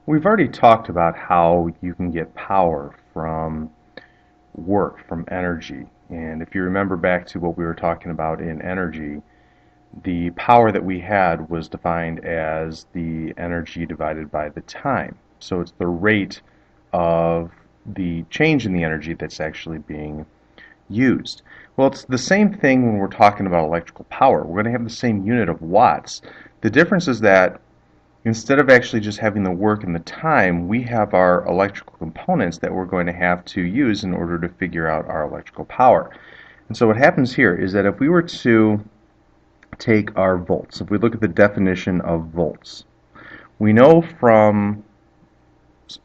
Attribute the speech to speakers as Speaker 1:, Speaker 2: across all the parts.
Speaker 1: We've already talked about how you can get power from work, from energy. And if you remember back to what we were talking about in energy, the power that we had was defined as the energy divided by the time. So it's the rate of the change in the energy that's actually being used. Well, it's the same thing when we're talking about electrical power. We're going to have the same unit of watts. The difference is that instead of actually just having the work and the time, we have our electrical components that we're going to have to use in order to figure out our electrical power. And so what happens here is that if we were to take our volts, if we look at the definition of volts, we know from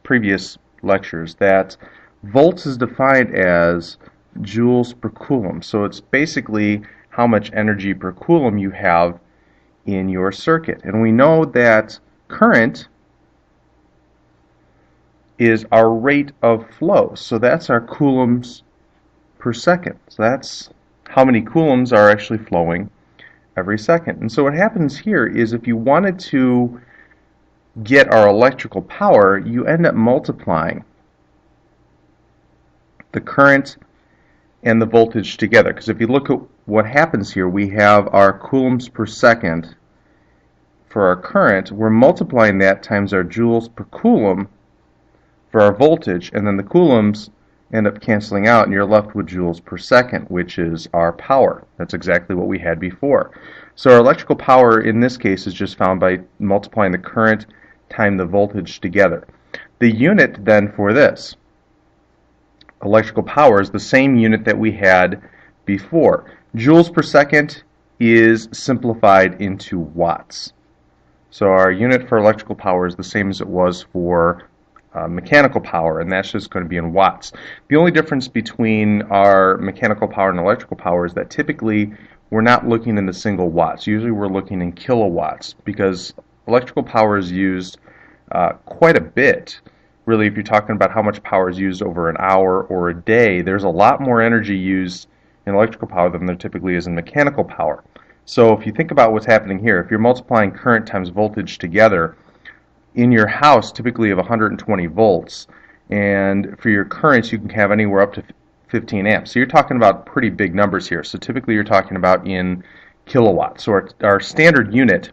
Speaker 1: previous lectures that volts is defined as joules per coulomb. So it's basically how much energy per coulomb you have in your circuit. And we know that current is our rate of flow. So that's our coulombs per second. So that's how many coulombs are actually flowing every second. And so what happens here is if you wanted to get our electrical power, you end up multiplying the current and the voltage together. Because if you look at what happens here, we have our coulombs per second for our current. We're multiplying that times our joules per coulomb for our voltage, and then the coulombs end up canceling out, and you're left with joules per second, which is our power. That's exactly what we had before. So our electrical power in this case is just found by multiplying the current times the voltage together. The unit then for this electrical power is the same unit that we had before. Joules per second is simplified into watts. So our unit for electrical power is the same as it was for mechanical power, and that's just going to be in watts. The only difference between our mechanical power and electrical power is that typically we're not looking in the single watts. Usually we're looking in kilowatts because electrical power is used quite a bit. Really, if you're talking about how much power is used over an hour or a day, there's a lot more energy used in electrical power than there typically is in mechanical power. So if you think about what's happening here, if you're multiplying current times voltage together, in your house typically you have 120 volts, and for your currents you can have anywhere up to 15 amps. So you're talking about pretty big numbers here. So typically you're talking about in kilowatts. So our standard unit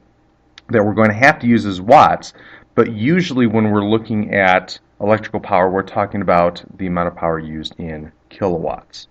Speaker 1: that we're going to have to use is watts, but usually when we're looking at electrical power, we're talking about the amount of power used in kilowatts.